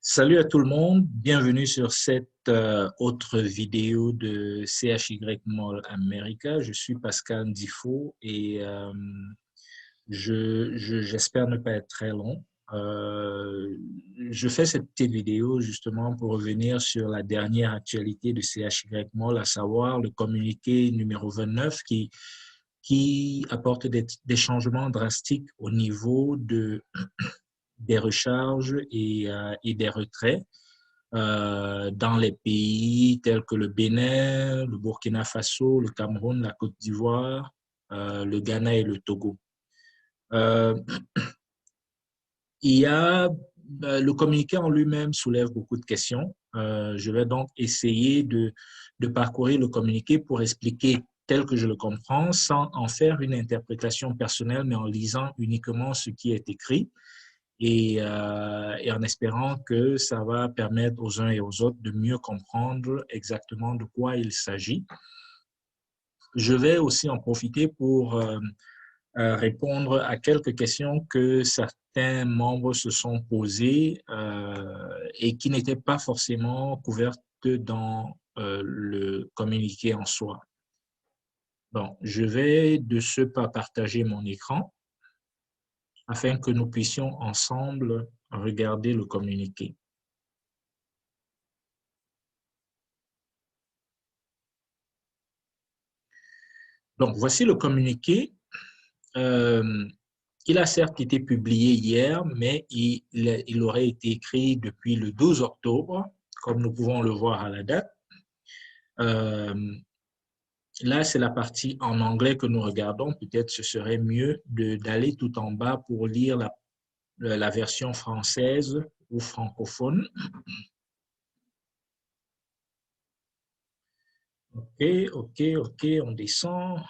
Salut à tout le monde, bienvenue sur cette autre vidéo de CHY Mall America. Je suis Pascal Difo et j'espère ne pas être très long. Euh, je fais cette petite vidéo justement pour revenir sur la dernière actualité de CHY Mall, à savoir le communiqué numéro 29 qui apporte des changements drastiques au niveau des recharges et des retraits dans les pays tels que le Bénin, le Burkina Faso, le Cameroun, la Côte d'Ivoire, le Ghana et le Togo. Euh, il y a le communiqué en lui-même soulève beaucoup de questions. Je vais donc essayer de parcourir le communiqué pour expliquer tel que je le comprends, sans en faire une interprétation personnelle, mais en lisant uniquement ce qui est écrit et en espérant que ça va permettre aux uns et aux autres de mieux comprendre exactement de quoi il s'agit. Je vais aussi en profiter pour répondre à quelques questions que certains membres se sont posées et qui n'étaient pas forcément couvertes dans le communiqué en soi. Bon, je vais de ce pas partager mon écran afin que nous puissions ensemble regarder le communiqué. Donc, voici le communiqué. Il a certes été publié hier, mais il aurait été écrit depuis le 12 octobre, comme nous pouvons le voir à la date. Là, c'est la partie en anglais que nous regardons. Peut-être ce serait mieux d'aller tout en bas pour lire la version française ou francophone. OK, on descend.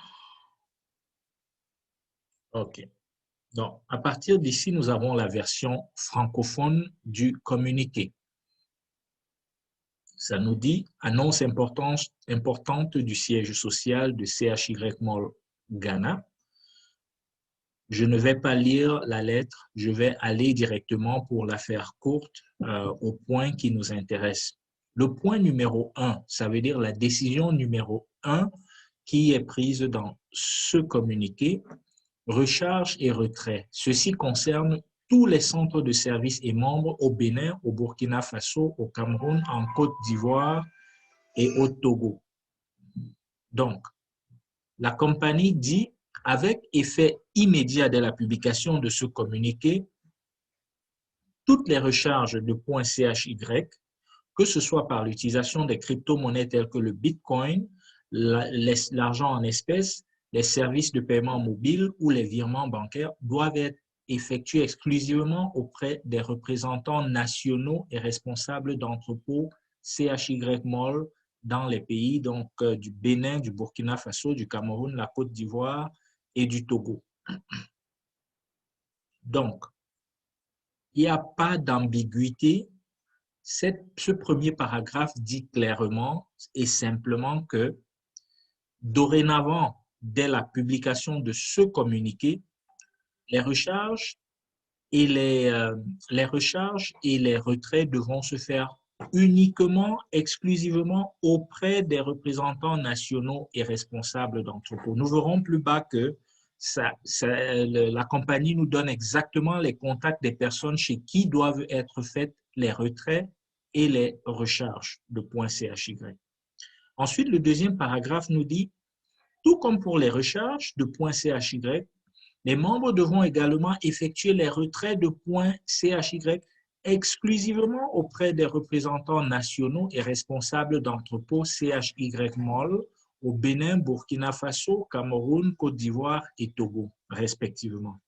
OK. Donc, à partir d'ici, nous avons la version francophone du communiqué. Ça nous dit « Annonce importante du siège social de CHY Mall Ghana ». Je ne vais pas lire la lettre, je vais aller directement pour la faire courte au point qui nous intéresse. Le point numéro 1, ça veut dire la décision numéro 1 qui est prise dans ce communiqué. Recharge et retrait. Ceci concerne tous les centres de services et membres au Bénin, au Burkina Faso, au Cameroun, en Côte d'Ivoire et au Togo. Donc, la compagnie dit, avec effet immédiat dès la publication de ce communiqué, toutes les recharges de .CHY, que ce soit par l'utilisation des crypto-monnaies telles que le Bitcoin, l'argent en espèces, les services de paiement mobile ou les virements bancaires doivent être effectués exclusivement auprès des représentants nationaux et responsables d'entrepôts CHY Mall dans les pays donc, du Bénin, du Burkina Faso, du Cameroun, la Côte d'Ivoire et du Togo. Donc, il n'y a pas d'ambiguïté. Ce premier paragraphe dit clairement et simplement que dorénavant, dès la publication de ce communiqué, les recharges et les retraits devront se faire uniquement, exclusivement auprès des représentants nationaux et responsables d'entrepôts. Nous verrons plus bas que la compagnie nous donne exactement les contacts des personnes chez qui doivent être faites les retraits et les recharges de .CHY. Ensuite, le deuxième paragraphe nous dit, tout comme pour les recharges de .CHY, les membres devront également effectuer les retraits de .CHY exclusivement auprès des représentants nationaux et responsables d'entrepôts CHY Mall au Bénin, Burkina Faso, Cameroun, Côte d'Ivoire et Togo, respectivement.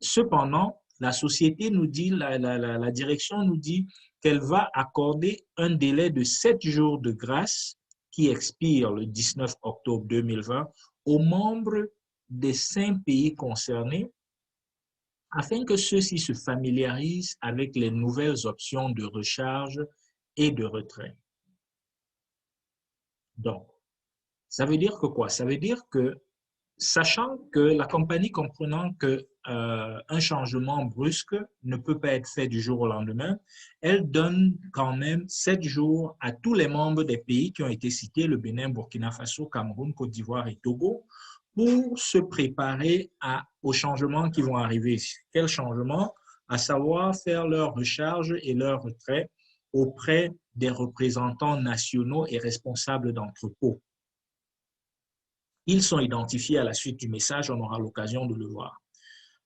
Cependant, la société nous dit, la direction nous dit qu'elle va accorder un délai de 7 jours de grâce qui expire le 19 octobre 2020 aux membres des 5 pays concernés afin que ceux-ci se familiarisent avec les nouvelles options de recharge et de retrait. Donc, ça veut dire que quoi? Ça veut dire que Sachant que la compagnie, comprenant que un changement brusque ne peut pas être fait du jour au lendemain, elle donne quand même 7 jours à tous les membres des pays qui ont été cités, le Bénin, Burkina Faso, Cameroun, Côte d'Ivoire et Togo, pour se préparer aux changements qui vont arriver. Quels changements? À savoir faire leur recharge et leur retrait auprès des représentants nationaux et responsables d'entrepôts. Ils sont identifiés à la suite du message, on aura l'occasion de le voir.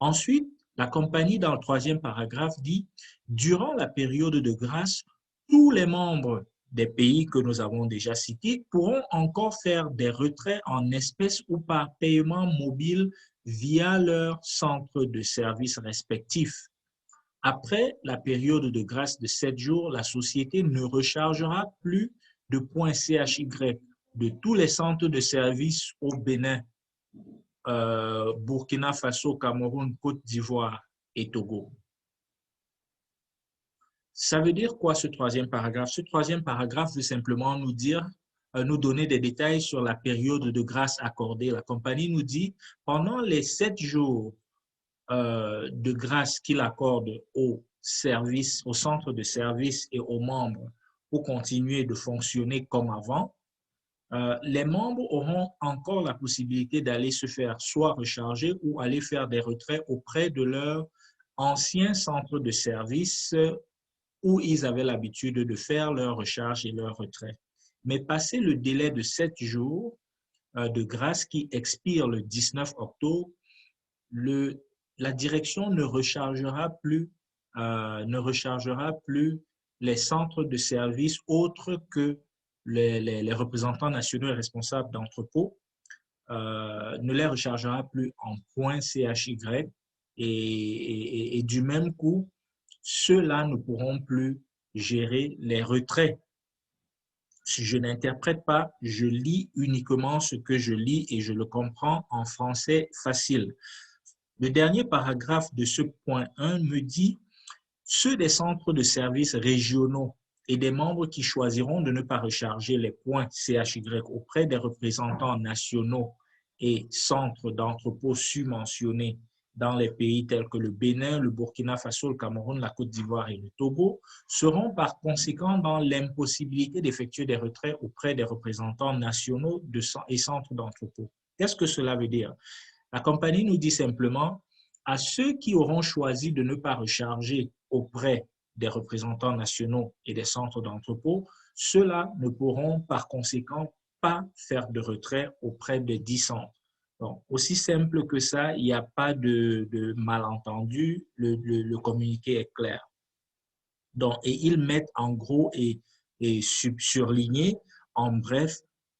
Ensuite, la compagnie, dans le 3e paragraphe, dit « Durant la période de grâce, tous les membres des pays que nous avons déjà cités pourront encore faire des retraits en espèces ou par paiement mobile via leur centre de services respectifs. Après la période de grâce de 7 jours, la société ne rechargera plus de points CHY de tous les centres de services au Bénin, Burkina Faso, Cameroun, Côte d'Ivoire et Togo. Ça veut dire quoi ce 3e paragraphe? Ce 3e paragraphe veut simplement nous dire, nous donner des détails sur la période de grâce accordée. La compagnie nous dit, pendant les 7 jours de grâce qu'il accorde aux services, aux centres de services et aux membres pour continuer de fonctionner comme avant, les membres auront encore la possibilité d'aller se faire soit recharger ou aller faire des retraits auprès de leur ancien centre de service où ils avaient l'habitude de faire leur recharge et leur retrait. Mais passé le délai de 7 jours de grâce qui expire le 19 octobre, la direction ne rechargera plus les centres de services autres que les représentants nationaux et responsables d'entrepôts, ne les rechargera plus en points CHY et du même coup, ceux-là ne pourront plus gérer les retraits. Si je n'interprète pas, je lis uniquement ce que je lis et je le comprends en français facile. Le dernier paragraphe de ce point 1 me dit « Ceux des centres de services régionaux et des membres qui choisiront de ne pas recharger les points CHY auprès des représentants nationaux et centres d'entrepôts subventionnés dans les pays tels que le Bénin, le Burkina Faso, le Cameroun, la Côte d'Ivoire et le Togo seront par conséquent dans l'impossibilité d'effectuer des retraits auprès des représentants nationaux et centres d'entrepôts. » Qu'est-ce que cela veut dire? La compagnie nous dit simplement à ceux qui auront choisi de ne pas recharger auprès des représentants nationaux et des centres d'entrepôt, ceux-là ne pourront par conséquent pas faire de retrait auprès des 10 centres. Donc, aussi simple que ça, il n'y a pas de malentendu, le communiqué est clair. Donc, et ils mettent en gros et surligné, en bref,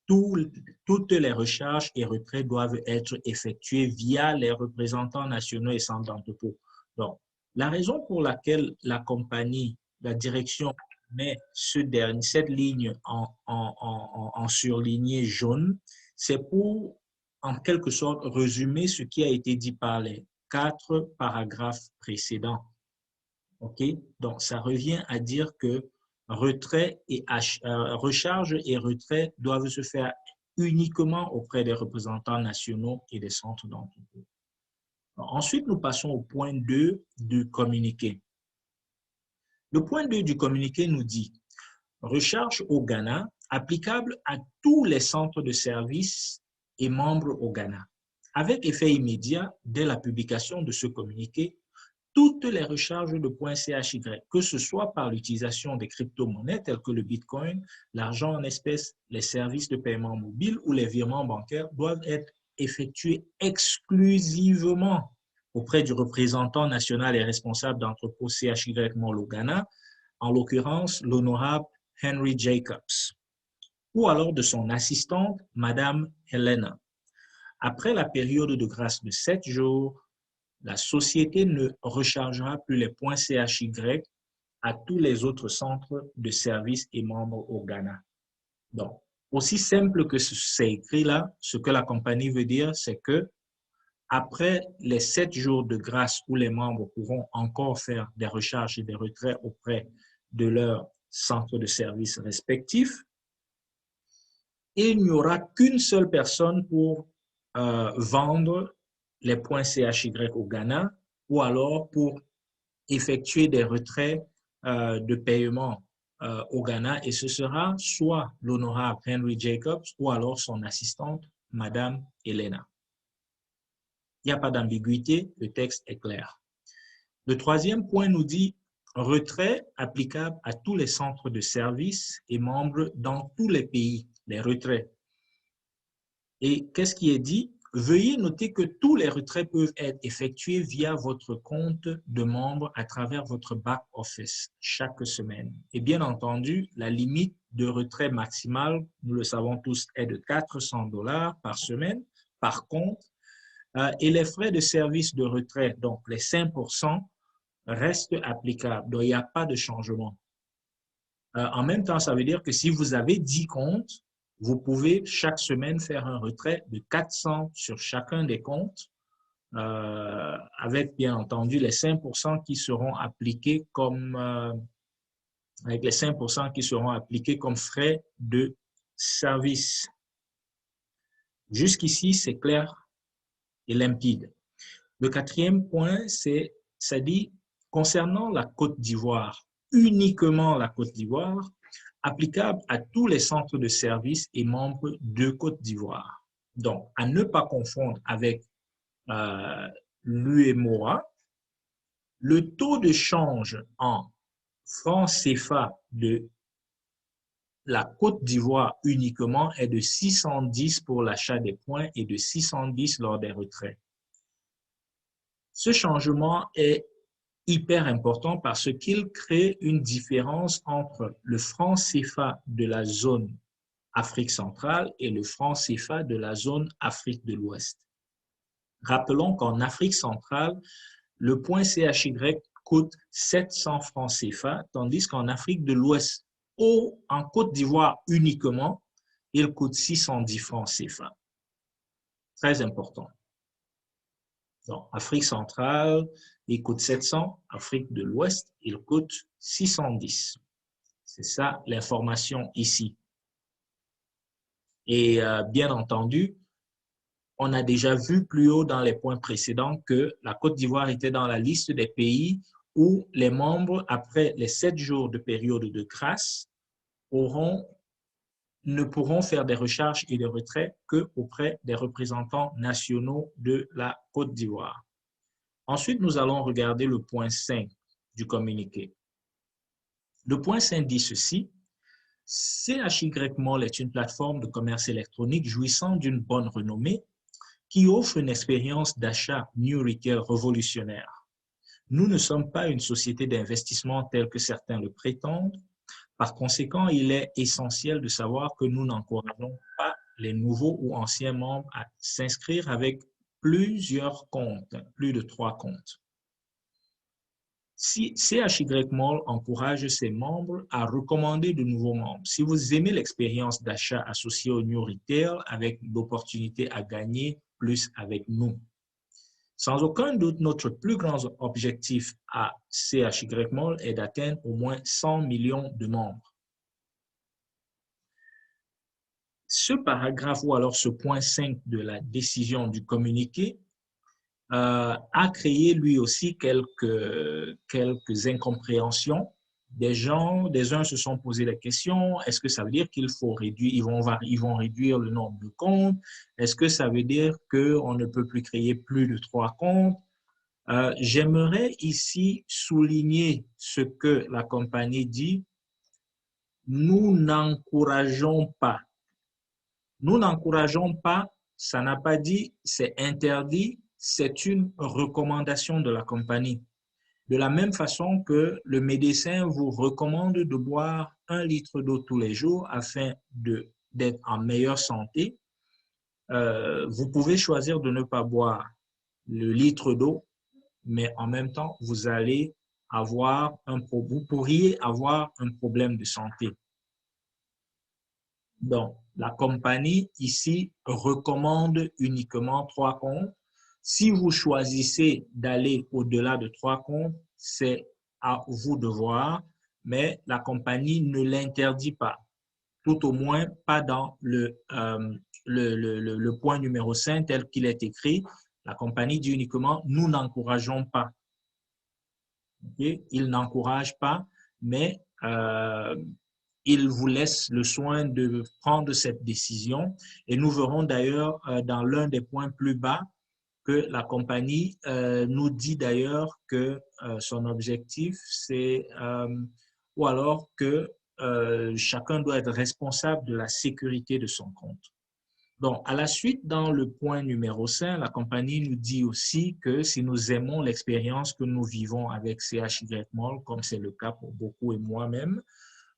toutes les recharges et retraits doivent être effectués via les représentants nationaux et centres d'entrepôt. Donc, la raison pour laquelle la compagnie, la direction met cette ligne en surligné jaune, c'est pour, en quelque sorte, résumer ce qui a été dit par les 4 paragraphes précédents. OK? Donc, ça revient à dire que recharge et retrait doivent se faire uniquement auprès des représentants nationaux et des centres d'entrepôt. Ensuite, nous passons au point 2 du communiqué. Le point 2 du communiqué nous dit « Recharge au Ghana applicable à tous les centres de services et membres au Ghana. Avec effet immédiat, dès la publication de ce communiqué, toutes les recharges de points CHY, que ce soit par l'utilisation des crypto-monnaies telles que le Bitcoin, l'argent en espèces, les services de paiement mobile ou les virements bancaires, doivent être effectués exclusivement auprès du représentant national et responsable d'entrepôt CHY Mall au Ghana, en l'occurrence l'honorable Henry Jacobs, ou alors de son assistante, Madame Helena. Après la période de grâce de 7 jours, la société ne rechargera plus les points CHY à tous les autres centres de services et membres au Ghana. Donc, aussi simple que c'est écrit là, ce que la compagnie veut dire, c'est que après les 7 jours de grâce où les membres pourront encore faire des recharges et des retraits auprès de leurs centres de services respectifs, il n'y aura qu'une seule personne pour vendre les points CHY au Ghana ou alors pour effectuer des retraits de paiement au Ghana, et ce sera soit l'honorable Henry Jacobs ou alors son assistante, Madame Elena. Il n'y a pas d'ambiguïté, le texte est clair. Le troisième point nous dit retrait applicable à tous les centres de services et membres dans tous les pays, les retraits. Et qu'est-ce qui est dit? Veuillez noter que tous les retraits peuvent être effectués via votre compte de membre à travers votre back-office chaque semaine. Et bien entendu, la limite de retrait maximale, nous le savons tous, est de $400 par semaine par compte. Et les frais de service de retrait, donc les 5%, restent applicables. Donc, il n'y a pas de changement. En même temps, ça veut dire que si vous avez 10 comptes, vous pouvez chaque semaine faire un retrait de 400 sur chacun des comptes, avec bien entendu les 5% qui seront appliqués comme, avec les 5% qui seront appliqués comme frais de service. Jusqu'ici, c'est clair et limpide. Le quatrième point, ça dit concernant la Côte d'Ivoire, uniquement la Côte d'Ivoire, applicable à tous les centres de services et membres de Côte d'Ivoire. Donc, à ne pas confondre avec l'UEMOA, le taux de change en francs CFA de la Côte d'Ivoire uniquement est de 610 pour l'achat des points et de 610 lors des retraits. Ce changement est hyper important parce qu'il crée une différence entre le franc CFA de la zone Afrique centrale et le franc CFA de la zone Afrique de l'Ouest. Rappelons qu'en Afrique centrale, le point CHY coûte 700 francs CFA, tandis qu'en Afrique de l'Ouest, en Côte d'Ivoire uniquement, il coûte 610 francs CFA. Très important. Donc, Afrique centrale, il coûte 700. Afrique de l'Ouest, il coûte 610. C'est ça l'information ici. Et bien entendu, on a déjà vu plus haut dans les points précédents que la Côte d'Ivoire était dans la liste des pays où les membres, après les 7 jours de période de grâce, ne pourront faire des recharges et des retraits qu'auprès des représentants nationaux de la Côte d'Ivoire. Ensuite, nous allons regarder le point 5 du communiqué. Le point 5 dit ceci. CHY Mall est une plateforme de commerce électronique jouissant d'une bonne renommée qui offre une expérience d'achat New Retail révolutionnaire. Nous ne sommes pas une société d'investissement telle que certains le prétendent. Par conséquent, il est essentiel de savoir que nous n'encourageons pas les nouveaux ou anciens membres à s'inscrire avec plusieurs comptes, plus de 3 comptes. Si CHY Mall encourage ses membres à recommander de nouveaux membres. Si vous aimez l'expérience d'achat associée au New Retail avec l'opportunité à gagner plus avec nous. Sans aucun doute, notre plus grand objectif à CHY Mall est d'atteindre au moins 100 millions de membres. Ce paragraphe ou alors ce point 5 de la décision du communiqué a créé lui aussi quelques incompréhensions. Des uns se sont posé la question, est-ce que ça veut dire qu'il faut réduire, ils vont réduire le nombre de comptes? Est-ce que ça veut dire qu'on ne peut plus créer plus de 3 comptes? J'aimerais ici souligner ce que la compagnie dit. Nous n'encourageons pas. Nous n'encourageons pas, ça n'a pas dit c'est interdit, c'est une recommandation de la compagnie. De la même façon que le médecin vous recommande de boire 1 litre d'eau tous les jours afin d'être en meilleure santé, vous pouvez choisir de ne pas boire le litre d'eau, mais en même temps, vous pourriez avoir un problème de santé. Donc, la compagnie ici recommande uniquement 3 comptes. Si vous choisissez d'aller au-delà de 3 comptes, c'est à vous de voir, mais la compagnie ne l'interdit pas, tout au moins pas dans le point numéro 5 tel qu'il est écrit, la compagnie dit uniquement « nous n'encourageons pas ». Okay? Il n'encourage pas, mais il vous laisse le soin de prendre cette décision. Et nous verrons d'ailleurs dans l'un des points plus bas que la compagnie nous dit d'ailleurs que son objectif, c'est, ou alors que chacun doit être responsable de la sécurité de son compte. Donc, à la suite, dans le point numéro 5, la compagnie nous dit aussi que si nous aimons l'expérience que nous vivons avec CHY Mall, comme c'est le cas pour beaucoup et moi-même,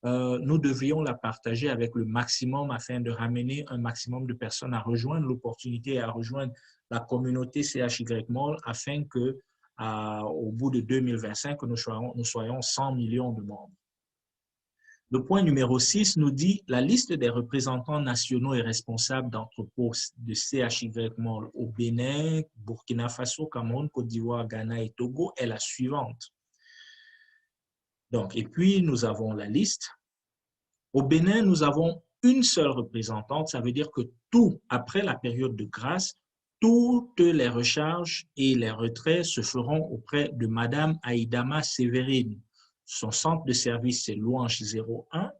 nous devrions la partager avec le maximum afin de ramener un maximum de personnes à rejoindre l'opportunité et à rejoindre la communauté CHY Mall afin que, au bout de 2025, nous soyons 100 millions de membres. Le point numéro 6 nous dit la liste des représentants nationaux et responsables d'entrepôts de CHY Mall au Bénin, Burkina Faso, Cameroun, Côte d'Ivoire, Ghana et Togo est la suivante. Donc, et puis, nous avons la liste. Au Bénin, nous avons une seule représentante. Ça veut dire que tout, après la période de grâce, toutes les recharges et les retraits se feront auprès de Madame Aïdama Sévérine. Son centre de service, c'est Louange 01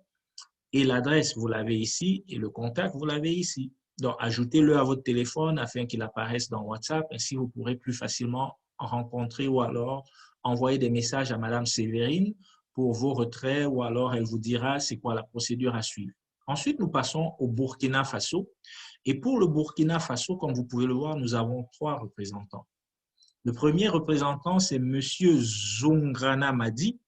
et l'adresse, vous l'avez ici et le contact, vous l'avez ici. Donc, ajoutez-le à votre téléphone afin qu'il apparaisse dans WhatsApp. Ainsi, vous pourrez plus facilement rencontrer ou alors envoyer des messages à Madame Sévérine pour vos retraits ou alors elle vous dira c'est quoi la procédure à suivre. Ensuite, nous passons au Burkina Faso. Et pour le Burkina Faso, comme vous pouvez le voir, nous avons 3 représentants. Le premier représentant, c'est M. Zongrana Madi.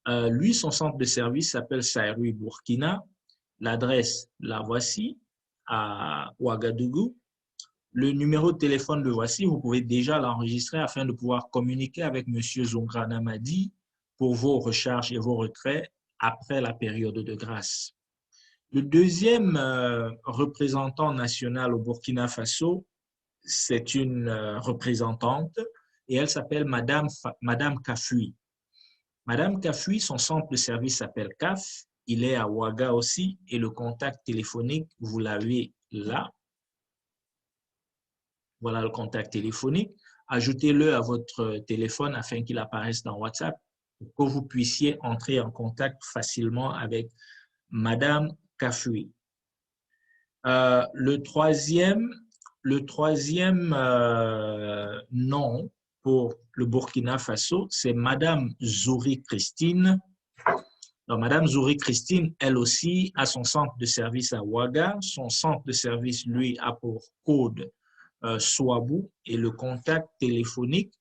Lui, son centre de service s'appelle Saïroui Burkina. L'adresse, la voici, à Ouagadougou. Le numéro de téléphone, le voici. Vous pouvez déjà l'enregistrer afin de pouvoir communiquer avec M. Zongrana Madi pour vos recharges et vos retraits après la période de grâce. Le deuxième représentant national au Burkina Faso, c'est une représentante et elle s'appelle Madame Kafui. Madame Kafui, son centre de service s'appelle CAF. Il est à Ouaga aussi et le contact téléphonique, vous l'avez là. Voilà le contact téléphonique. Ajoutez-le à votre téléphone afin qu'il apparaisse dans WhatsApp pour que vous puissiez entrer en contact facilement avec Madame Kafui. Le troisième nom pour le Burkina Faso, c'est Madame Zouri Christine. Donc, Madame Zouri Christine, elle aussi, a son centre de service à Ouaga. Son centre de service, lui, a pour code Souabou et le contact téléphonique,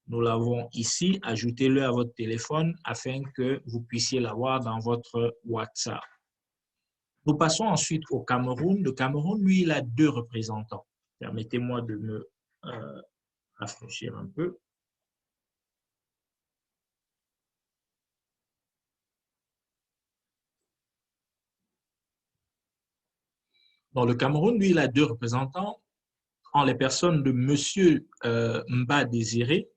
nous l'avons ici. Ajoutez-le à votre téléphone afin que vous puissiez l'avoir dans votre WhatsApp. Nous passons ensuite au Cameroun. Le Cameroun, lui, il a 2 représentants. Permettez-moi de me rafraîchir un peu. Dans le Cameroun, lui, il a 2 représentants en les personnes de Monsieur Mba Désiré.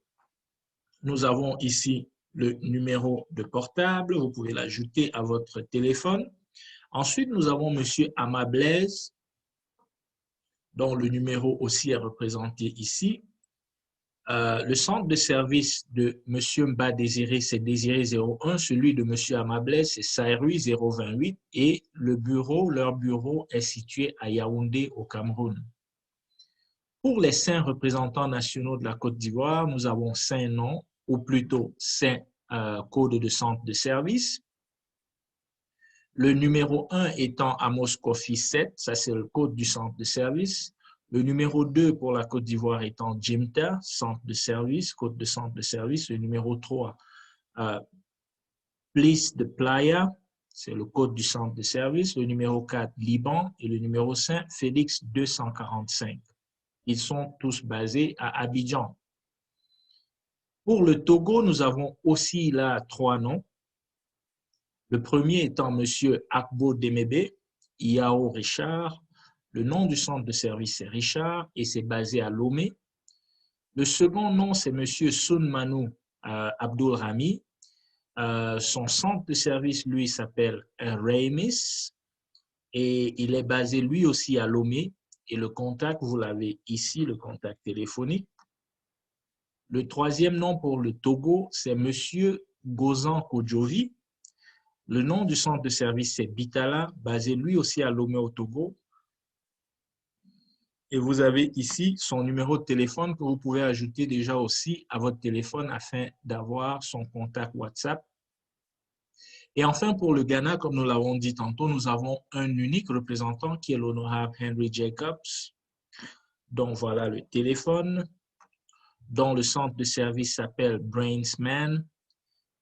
Nous avons ici le numéro de portable. Vous pouvez l'ajouter à votre téléphone. Ensuite, nous avons Monsieur Ama Blaise, dont le numéro aussi est représenté ici. Le centre de service de M. Mba Désiré, c'est Désiré 01. Celui de M. Ama Blaise, c'est Saïroui 028. Et leur bureau est situé à Yaoundé, au Cameroun. Pour les 5 représentants nationaux de la Côte d'Ivoire, nous avons 5 noms, ou plutôt 5 codes de centre de service. Le numéro 1 étant Amos Kofi 7, ça c'est le code du centre de service. Le numéro 2 pour la Côte d'Ivoire étant Jimta, centre de service, code de centre de service. Le numéro 3, Place de Playa, c'est le code du centre de service. Le numéro 4, Liban. Et le numéro 5, Félix 245. Ils sont tous basés à Abidjan. Pour le Togo, nous avons aussi là 3 noms. Le premier étant M. Akbo Demebe, Iao Richard. Le nom du centre de service, c'est Richard et c'est basé à Lomé. Le second nom, c'est M. Sunmanu Abdul Rami. Son centre de service, lui, s'appelle Reimis. et il est basé lui aussi à Lomé. Et le contact, vous l'avez ici, le contact téléphonique. Le troisième nom pour le Togo, c'est Monsieur Gozan Kodjovi. Le nom du centre de service, c'est Bitala, basé lui aussi à Lomé au Togo. Et vous avez ici son numéro de téléphone que vous pouvez ajouter déjà aussi à votre téléphone afin d'avoir son contact WhatsApp. Et enfin, pour le Ghana, comme nous l'avons dit tantôt, nous avons un unique représentant qui est l'honorable Henry Jacobs, dont voilà le téléphone, dont le centre de service s'appelle Brainsman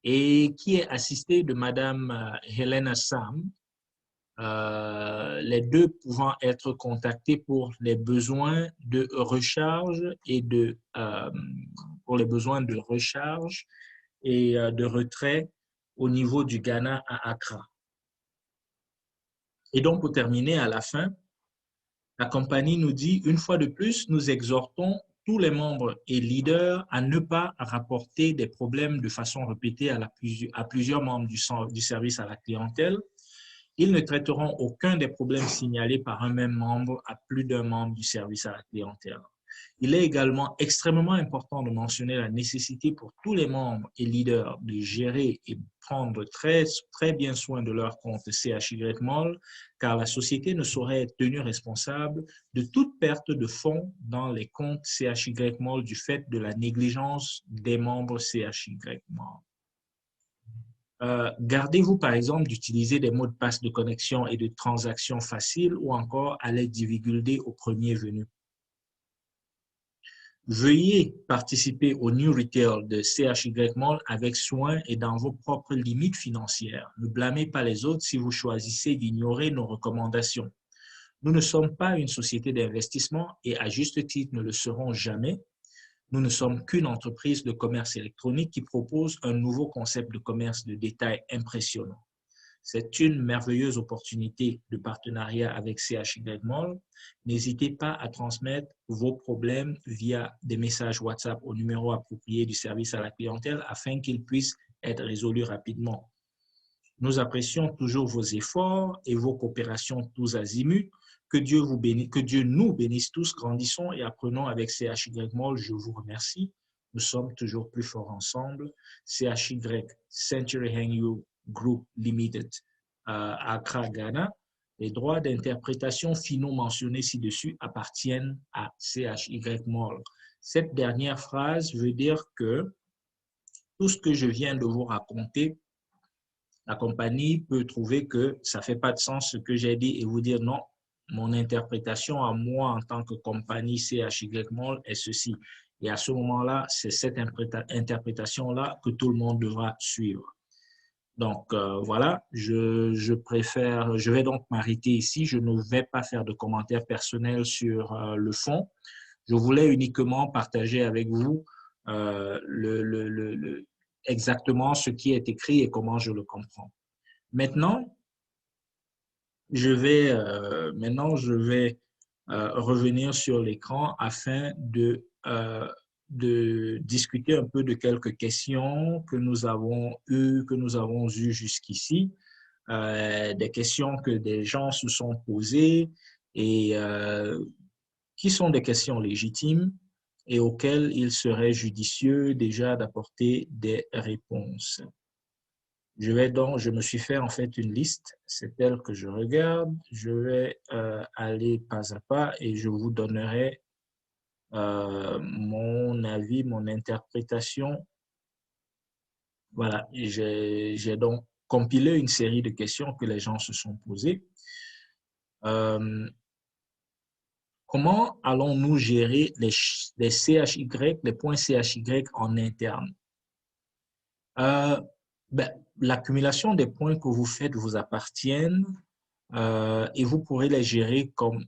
et qui est assisté de Madame Helena Sam, les deux pouvant être contactés pour les besoins de recharge et de retrait au niveau du Ghana à Accra. Et donc, pour terminer, à la fin, la compagnie nous dit, une fois de plus, nous exhortons tous les membres et leaders à ne pas rapporter des problèmes de façon répétée à plusieurs membres du service à la clientèle. Ils ne traiteront aucun des problèmes signalés par un même membre à plus d'un membre du service à la clientèle. Il est également extrêmement important de mentionner la nécessité pour tous les membres et leaders de gérer et prendre très bien soin de leur compte CHY-MOL, car la société ne saurait être tenue responsable de toute perte de fonds dans les comptes CHY-MOL du fait de la négligence des membres CHY-MOL. Gardez-vous par exemple d'utiliser des mots de passe de connexion et de transaction faciles ou encore à les divulguer au premier venu. Veuillez participer au New Retail de CHY-MOL avec soin et dans vos propres limites financières. Ne blâmez pas les autres si vous choisissez d'ignorer nos recommandations. Nous ne sommes pas une société d'investissement et à juste titre ne le serons jamais. Nous ne sommes qu'une entreprise de commerce électronique qui propose un nouveau concept de commerce de détail impressionnant. C'est une merveilleuse opportunité de partenariat avec CHY-MOL. N'hésitez pas à transmettre vos problèmes via des messages WhatsApp au numéro approprié du service à la clientèle afin qu'ils puissent être résolus rapidement. Nous apprécions toujours vos efforts et vos coopérations tous azimuts. Que Dieu nous bénisse tous, grandissons et apprenons avec CHY-MOL. Je vous remercie. Nous sommes toujours plus forts ensemble. CHY, Century Hengyu Group Limited, Accra, Ghana. Les droits d'interprétation finaux mentionnés ci-dessus appartiennent à CHY-MOL. Cette dernière phrase veut dire que tout ce que je viens de vous raconter, la compagnie peut trouver que ça ne fait pas de sens ce que j'ai dit et vous dire non, mon interprétation à moi en tant que compagnie CHY-MOL est ceci. Et à ce moment-là, c'est cette interprétation-là que tout le monde devra suivre. Donc, voilà, je vais donc m'arrêter ici. Je ne vais pas faire de commentaires personnels sur le fond. Je voulais uniquement partager avec vous exactement ce qui est écrit et comment je le comprends. Maintenant, je vais revenir sur l'écran afin de discuter un peu de quelques questions que nous avons eues jusqu'ici, des questions que des gens se sont posées et qui sont des questions légitimes et auxquelles il serait judicieux déjà d'apporter des réponses. Je me suis fait en fait une liste, c'est elle que je regarde. Je vais aller pas à pas et je vous donnerai mon avis, mon interprétation. Voilà, j'ai donc compilé une série de questions que les gens se sont posées. Comment allons-nous gérer les CHY, les points CHY en interne? L'accumulation des points que vous faites vous appartiennent et vous pourrez les gérer comme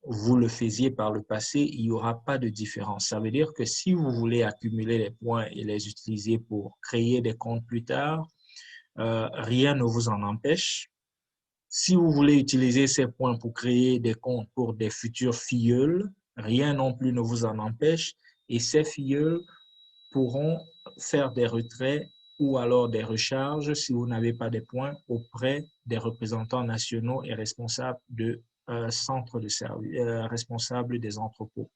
vous le faisiez par le passé, il n'y aura pas de différence. Ça veut dire que si vous voulez accumuler les points et les utiliser pour créer des comptes plus tard, rien ne vous en empêche. Si vous voulez utiliser ces points pour créer des comptes pour des futurs filleuls, rien non plus ne vous en empêche. Et ces filleuls pourront faire des retraits ou alors des recharges si vous n'avez pas des points auprès des représentants nationaux et responsables de centres de service, responsables des entrepôts.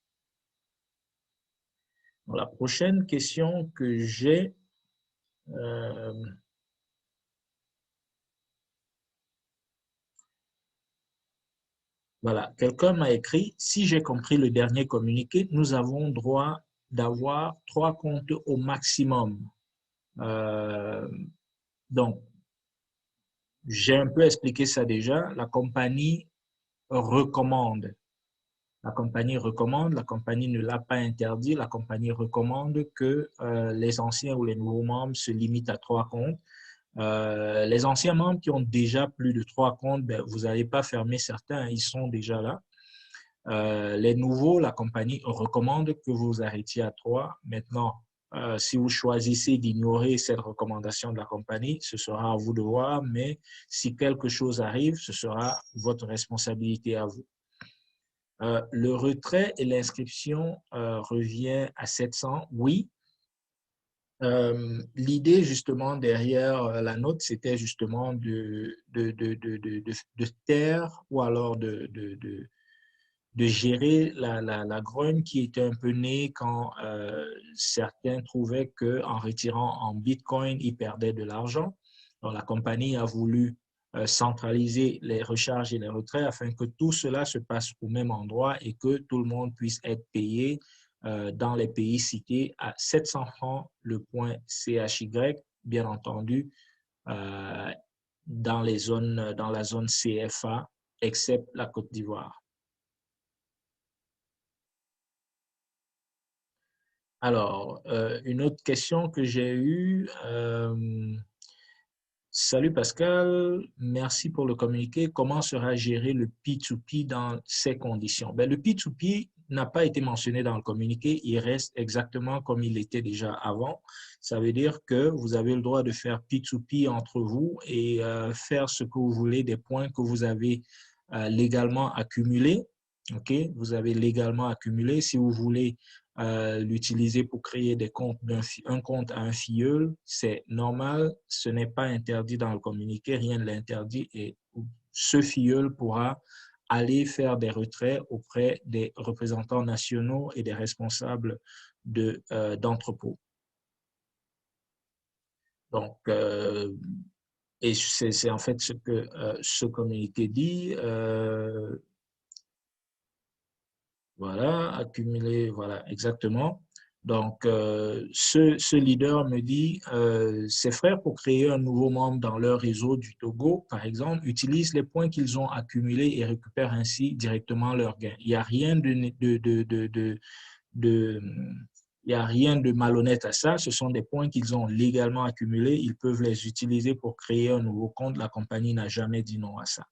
La prochaine question que j'ai, voilà, quelqu'un m'a écrit, si j'ai compris le dernier communiqué, nous avons droit d'avoir 3 comptes au maximum. Donc, j'ai un peu expliqué ça déjà. La compagnie recommande. La compagnie recommande, la compagnie ne l'a pas interdit, la compagnie recommande que les anciens ou les nouveaux membres se limitent à 3 comptes. Les anciens membres qui ont déjà plus de 3 comptes, ben, vous n'allez pas fermer certains, ils sont déjà là. Les nouveaux, la compagnie recommande que vous arrêtiez à 3. Maintenant, si vous choisissez d'ignorer cette recommandation de la compagnie, ce sera à vous de voir, mais si quelque chose arrive, ce sera votre responsabilité à vous. Le retrait et l'inscription revient à 700, oui. L'idée justement derrière la note, c'était justement de taire ou alors de gérer la grogne qui était un peu née quand certains trouvaient qu'en retirant en Bitcoin, ils perdaient de l'argent. Donc, la compagnie a voulu centraliser les recharges et les retraits afin que tout cela se passe au même endroit et que tout le monde puisse être payé dans les pays cités à 700 francs le point CHY, bien entendu, dans la zone CFA, excepté la Côte d'Ivoire. Alors, une autre question que j'ai eue. Salut Pascal, merci pour le communiqué. Comment sera géré le P2P dans ces conditions? Ben, le P2P n'a pas été mentionné dans le communiqué. Il reste exactement comme il était déjà avant. Ça veut dire que vous avez le droit de faire P2P entre vous et faire ce que vous voulez des points que vous avez légalement accumulés. OK? Vous avez légalement accumulé. Si vous voulez l'utiliser pour créer des comptes un compte à un filleul, c'est normal, ce n'est pas interdit dans le communiqué, rien ne l'interdit et ce filleul pourra aller faire des retraits auprès des représentants nationaux et des responsables d'entrepôts. Donc, et c'est en fait ce que ce communiqué dit. Voilà, accumuler, voilà, exactement. Donc, ce leader me dit, ses frères, pour créer un nouveau membre dans leur réseau du Togo, par exemple, utilisent les points qu'ils ont accumulés et récupèrent ainsi directement leurs gains. Il n'y a rien il y a rien de malhonnête à ça. Ce sont des points qu'ils ont légalement accumulés. Ils peuvent les utiliser pour créer un nouveau compte. La compagnie n'a jamais dit non à ça.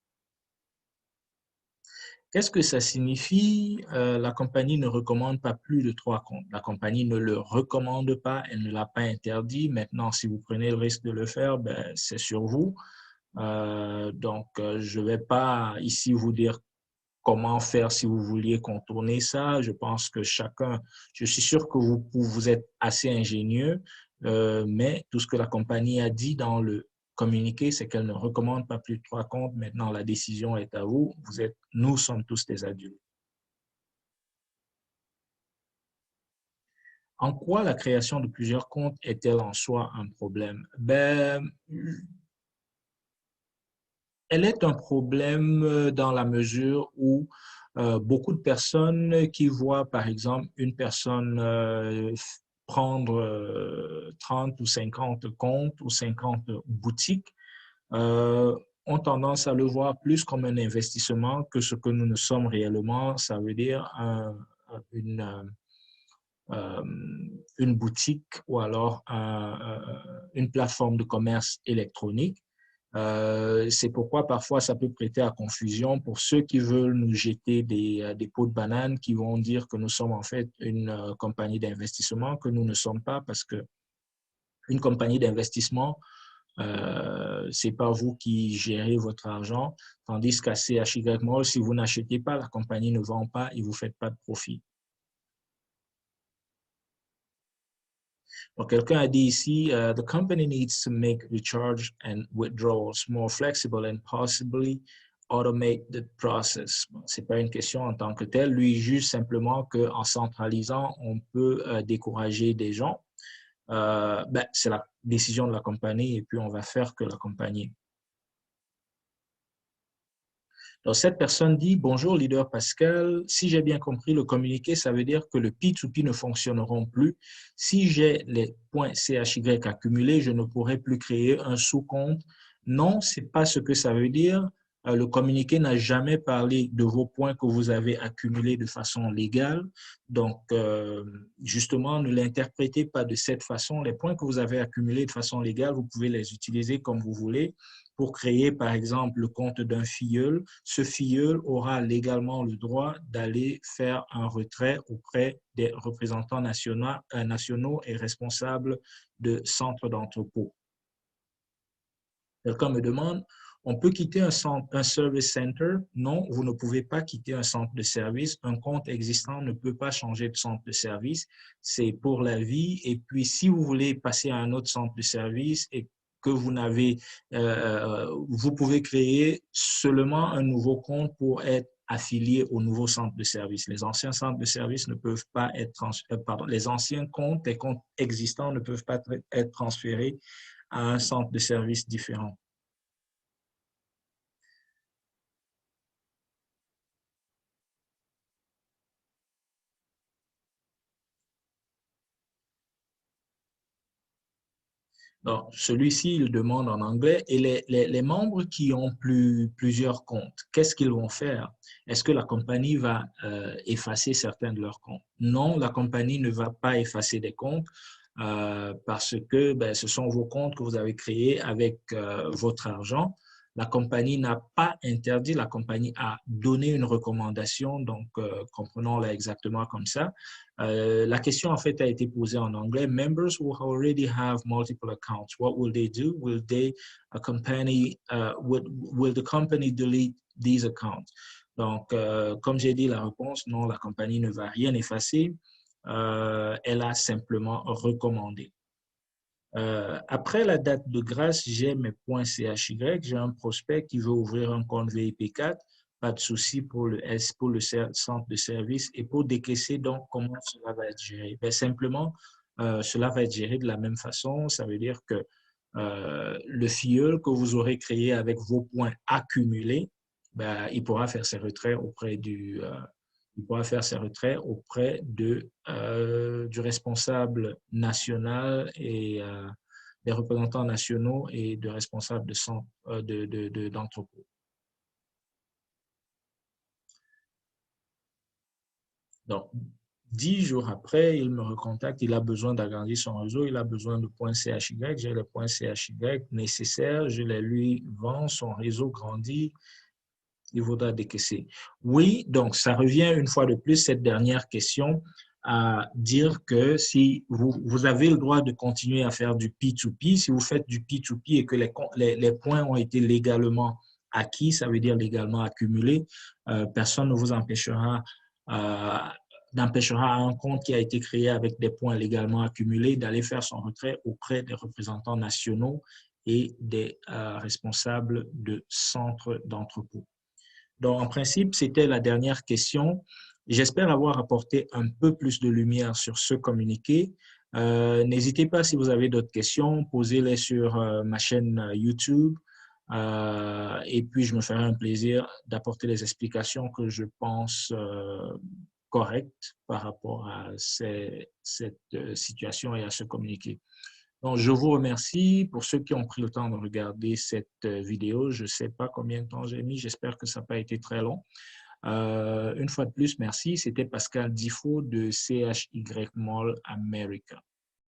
Qu'est-ce que ça signifie? La compagnie ne recommande pas plus de 3 comptes. La compagnie ne le recommande pas, elle ne l'a pas interdit. Maintenant, si vous prenez le risque de le faire, ben, c'est sur vous. Donc, je ne vais pas ici vous dire comment faire si vous vouliez contourner ça. Je pense que chacun, je suis sûr que vous êtes assez ingénieux, mais tout ce que la compagnie a dit dans le communiqué, c'est qu'elle ne recommande pas plus de 3 comptes. Maintenant, la décision est à vous. Nous sommes tous des adultes. En quoi la création de plusieurs comptes est-elle en soi un problème? Ben, elle est un problème dans la mesure où beaucoup de personnes qui voient, par exemple, une personne prendre 30 ou 50 comptes ou 50 boutiques, ont tendance à le voir plus comme un investissement que ce que nous ne sommes réellement. Ça veut dire euh, une boutique ou alors une plateforme de commerce électronique. C'est pourquoi parfois ça peut prêter à confusion pour ceux qui veulent nous jeter des pots de banane qui vont dire que nous sommes en fait une compagnie d'investissement, que nous ne sommes pas parce que une compagnie d'investissement, c'est pas vous qui gérez votre argent, tandis qu'à CHY Mall, si vous n'achetez pas, la compagnie ne vend pas et vous faites pas de profit. Donc, quelqu'un a dit ici, the company needs to make recharge and withdrawals more flexible and possibly automate the process. Bon, ce n'est pas une question en tant que telle. Lui, il juge simplement qu'en centralisant, on peut décourager des gens. C'est la décision de la compagnie et puis on va faire que la compagnie. Donc, cette personne dit, bonjour, leader Pascal. Si j'ai bien compris, le communiqué, ça veut dire que le P2P ne fonctionneront plus. Si j'ai les points CHY accumulés, je ne pourrai plus créer un sous-compte. Non, ce n'est pas ce que ça veut dire. Le communiqué n'a jamais parlé de vos points que vous avez accumulés de façon légale. Donc, justement, ne l'interprétez pas de cette façon. Les points que vous avez accumulés de façon légale, vous pouvez les utiliser comme vous voulez pour créer, par exemple, le compte d'un filleul. Ce filleul aura légalement le droit d'aller faire un retrait auprès des représentants nationaux et responsables de centres d'entrepôt. Quelqu'un me demande, on peut quitter un service center? Non, vous ne pouvez pas quitter un centre de service. Un compte existant ne peut pas changer de centre de service. C'est pour la vie. Et puis, si vous voulez passer à un autre centre de service et que vous n'avez, vous pouvez créer seulement un nouveau compte pour être affilié au nouveau centre de service. Les anciens centres de service ne peuvent pas être, les anciens comptes, les comptes existants ne peuvent pas être transférés à un centre de service différent. Donc, celui-ci, il demande en anglais, et les membres qui ont plusieurs comptes, qu'est-ce qu'ils vont faire? Est-ce que la compagnie va effacer certains de leurs comptes? Non, la compagnie ne va pas effacer des comptes parce que ce sont vos comptes que vous avez créés avec votre argent. La compagnie n'a pas interdit, la compagnie a donné une recommandation, donc comprenons-la exactement comme ça. La question en fait a été posée en anglais. Members who already have multiple accounts, what will they do? Will the company delete these accounts? Donc, comme j'ai dit la réponse, non, la compagnie ne va rien effacer. Elle a simplement recommandé. Après la date de grâce, j'ai mes points CHY, j'ai un prospect qui veut ouvrir un compte VIP4, pas de souci pour le centre de service et pour décaisser, donc comment cela va être géré? Simplement, cela va être géré de la même façon, ça veut dire que le filleul que vous aurez créé avec vos points accumulés, il pourra faire ses retraits auprès il pourra faire ses retraits auprès du responsable national et des représentants nationaux et de responsables d'entrepôt. Donc, 10 jours après, il me recontacte, il a besoin d'agrandir son réseau, il a besoin de points CHY, j'ai les points CHY nécessaires, je les lui vends, son réseau grandit, il vaudra décaisser. Oui, donc ça revient une fois de plus, cette dernière question, à dire que si vous avez le droit de continuer à faire du P2P, si vous faites du P2P et que les points ont été légalement acquis, ça veut dire légalement accumulés, personne ne vous empêchera n'empêchera un compte qui a été créé avec des points légalement accumulés d'aller faire son retrait auprès des représentants nationaux et des responsables de centres d'entrepôt. Donc, en principe, c'était la dernière question. J'espère avoir apporté un peu plus de lumière sur ce communiqué. N'hésitez pas, si vous avez d'autres questions, posez-les sur ma chaîne YouTube. Et puis, je me ferai un plaisir d'apporter les explications que je pense correctes par rapport à cette situation et à ce communiqué. Donc, je vous remercie pour ceux qui ont pris le temps de regarder cette vidéo. Je ne sais pas combien de temps j'ai mis. J'espère que ça n'a pas été très long. Une fois de plus, merci. C'était Pascal Difo de CHY Mall America.